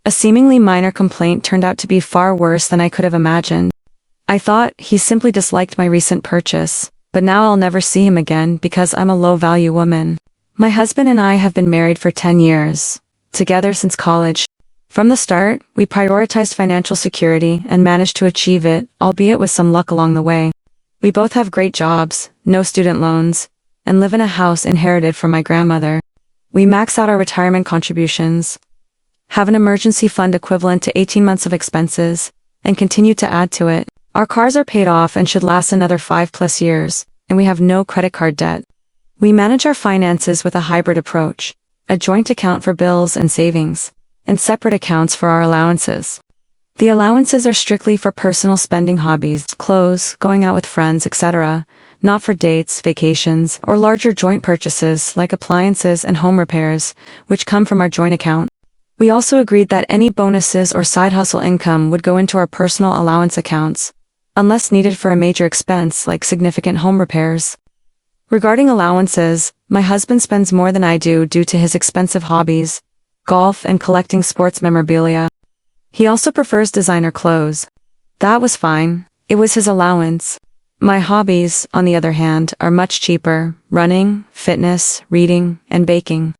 A seemingly minor complaint turned out to be far worse than I could have imagined. I thought he simply disliked my recent purchase, but now I'll never see him again because I'm a low-value woman. My husband and I have been married for 10 years, together since college. From the start, we prioritized financial security and managed to achieve it, albeit with some luck along the way. We both have great jobs, no student loans, and live in a house inherited from my grandmother. We max out our retirement contributions, have an emergency fund equivalent to 18 months of expenses, and continue to add to it. Our cars are paid off and should last another 5+ years, and we have no credit card debt. We manage our finances with a hybrid approach, a joint account for bills and savings, and separate accounts for our allowances. The allowances are strictly for personal spending, hobbies, clothes, going out with friends, etc., not for dates, vacations, or larger joint purchases like appliances and home repairs, which come from our joint account. We also agreed that any bonuses or side hustle income would go into our personal allowance accounts, unless needed for a major expense like significant home repairs. Regarding allowances, my husband spends more than I do due to his expensive hobbies, golf and collecting sports memorabilia. He also prefers designer clothes. That was fine, it was his allowance. My hobbies, on the other hand, are much cheaper: running, fitness, reading, and baking.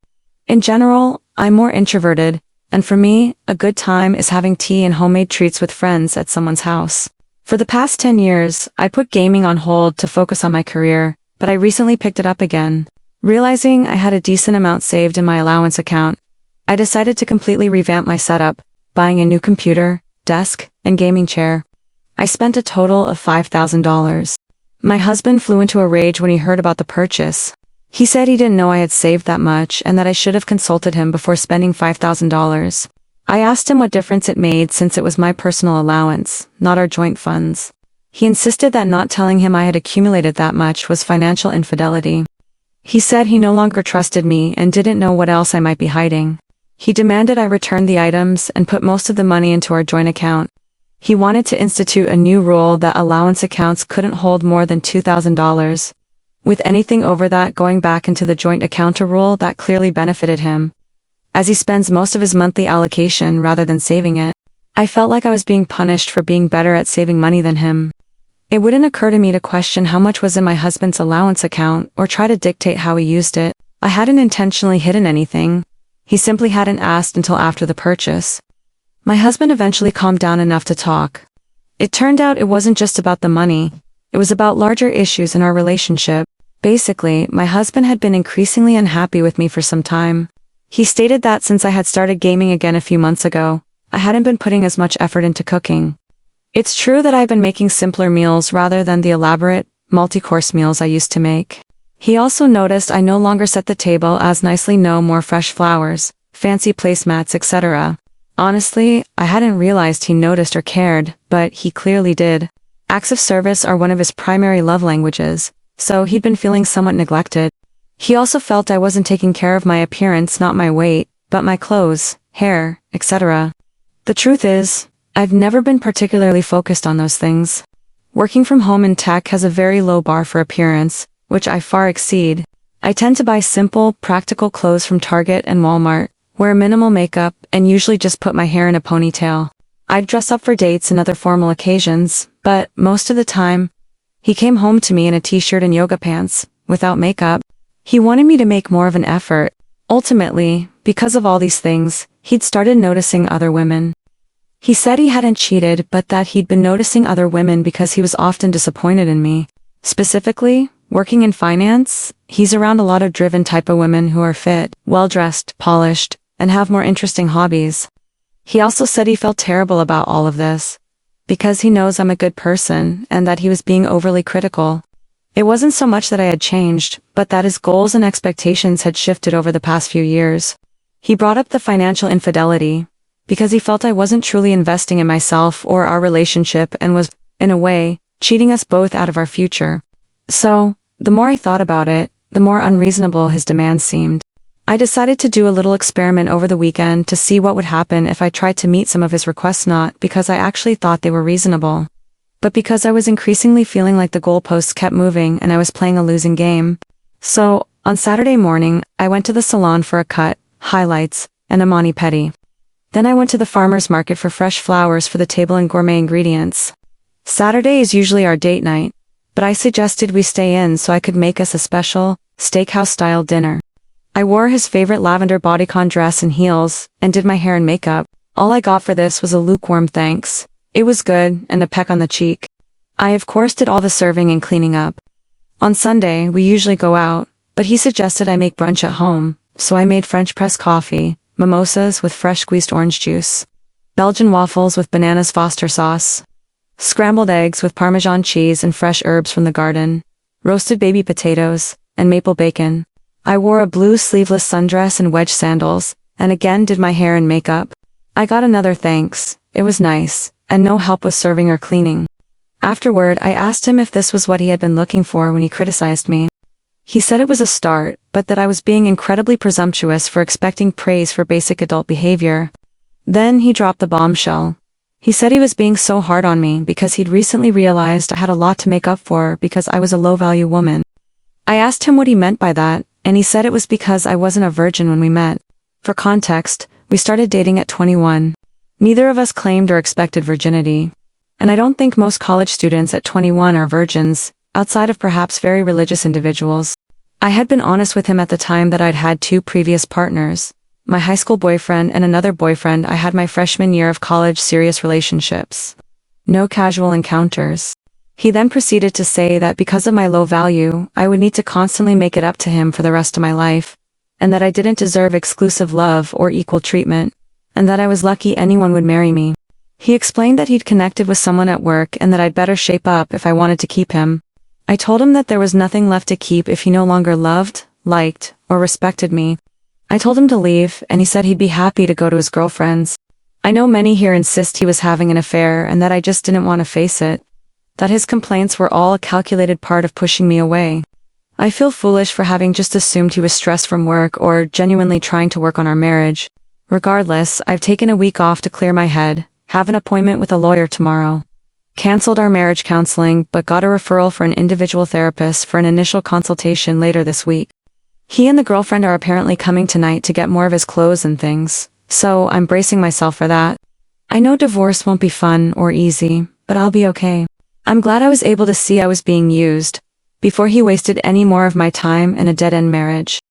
In general, I'm more introverted, and for me, a good time is having tea and homemade treats with friends at someone's house. For the past 10 years, I put gaming on hold to focus on my career, but I recently picked it up again. Realizing I had a decent amount saved in my allowance account, I decided to completely revamp my setup, buying a new computer, desk, and gaming chair. I spent a total of $5,000. My husband flew into a rage when he heard about the purchase. He said he didn't know I had saved that much and that I should have consulted him before spending $5,000. I asked him what difference it made since it was my personal allowance, not our joint funds. He insisted that not telling him I had accumulated that much was financial infidelity. He said he no longer trusted me and didn't know what else I might be hiding. He demanded I return the items and put most of the money into our joint account. He wanted to institute a new rule that allowance accounts couldn't hold more than $2,000, with anything over that going back into the joint account, a rule that clearly benefited him, as he spends most of his monthly allocation rather than saving it. I felt like I was being punished for being better at saving money than him. It wouldn't occur to me to question how much was in my husband's allowance account or try to dictate how he used it. I hadn't intentionally hidden anything. He simply hadn't asked until after the purchase. My husband eventually calmed down enough to talk. It turned out it wasn't just about the money. It was about larger issues in our relationship. Basically, my husband had been increasingly unhappy with me for some time. He stated that since I had started gaming again a few months ago, I hadn't been putting as much effort into cooking. It's true that I've been making simpler meals rather than the elaborate, multi-course meals I used to make. He also noticed I no longer set the table as nicely, no more fresh flowers, fancy placemats, etc. Honestly, I hadn't realized he noticed or cared, but he clearly did. Acts of service are one of his primary love languages, so he'd been feeling somewhat neglected. He also felt I wasn't taking care of my appearance, not my weight, but my clothes, hair, etc. The truth is, I've never been particularly focused on those things. Working from home in tech has a very low bar for appearance, which I far exceed. I tend to buy simple, practical clothes from Target and Walmart, wear minimal makeup, and usually just put my hair in a ponytail. I'd dress up for dates and other formal occasions, but most of the time, he came home to me in a t-shirt and yoga pants, without makeup. He wanted me to make more of an effort. Ultimately, because of all these things, he'd started noticing other women. He said he hadn't cheated, but that he'd been noticing other women because he was often disappointed in me. Specifically, working in finance, he's around a lot of driven type of women who are fit, well-dressed, polished, and have more interesting hobbies. He also said he felt terrible about all of this, because he knows I'm a good person and that he was being overly critical. It wasn't so much that I had changed, but that his goals and expectations had shifted over the past few years. He brought up the financial infidelity, because he felt I wasn't truly investing in myself or our relationship and was, in a way, cheating us both out of our future. So, the more I thought about it, the more unreasonable his demands seemed. I decided to do a little experiment over the weekend to see what would happen if I tried to meet some of his requests, not because I actually thought they were reasonable, but because I was increasingly feeling like the goalposts kept moving and I was playing a losing game. So, on Saturday morning, I went to the salon for a cut, highlights, and a mani-pedi. Then I went to the farmer's market for fresh flowers for the table and gourmet ingredients. Saturday is usually our date night, but I suggested we stay in so I could make us a special, steakhouse-style dinner. I wore his favorite lavender bodycon dress and heels, and did my hair and makeup. All I got for this was a lukewarm thanks. It was good, and a peck on the cheek. I of course did all the serving and cleaning up. On Sunday, we usually go out, but he suggested I make brunch at home, so I made French press coffee, mimosas with fresh squeezed orange juice, Belgian waffles with bananas Foster sauce, scrambled eggs with Parmesan cheese and fresh herbs from the garden, roasted baby potatoes, and maple bacon. I wore a blue sleeveless sundress and wedge sandals, and again did my hair and makeup. I got another thanks, it was nice, and no help with serving or cleaning. Afterward, I asked him if this was what he had been looking for when he criticized me. He said it was a start, but that I was being incredibly presumptuous for expecting praise for basic adult behavior. Then he dropped the bombshell. He said he was being so hard on me because he'd recently realized I had a lot to make up for because I was a low-value woman. I asked him what he meant by that, and he said it was because I wasn't a virgin when we met. For context, we started dating at 21. Neither of us claimed or expected virginity. And I don't think most college students at 21 are virgins, outside of perhaps very religious individuals. I had been honest with him at the time that I'd had 2 previous partners, my high school boyfriend and another boyfriend I had my freshman year of college, serious relationships. No casual encounters. He then proceeded to say that because of my low value, I would need to constantly make it up to him for the rest of my life, and that I didn't deserve exclusive love or equal treatment, and that I was lucky anyone would marry me. He explained that he'd connected with someone at work and that I'd better shape up if I wanted to keep him. I told him that there was nothing left to keep if he no longer loved, liked, or respected me. I told him to leave, and he said he'd be happy to go to his girlfriend's. I know many here insist he was having an affair and that I just didn't want to face it. That his complaints were all a calculated part of pushing me away. I feel foolish for having just assumed he was stressed from work or genuinely trying to work on our marriage. Regardless, I've taken a week off to clear my head, have an appointment with a lawyer tomorrow. Cancelled our marriage counseling but got a referral for an individual therapist for an initial consultation later this week. He and the girlfriend are apparently coming tonight to get more of his clothes and things, so I'm bracing myself for that. I know divorce won't be fun or easy, but I'll be okay. I'm glad I was able to see I was being used, before he wasted any more of my time in a dead-end marriage.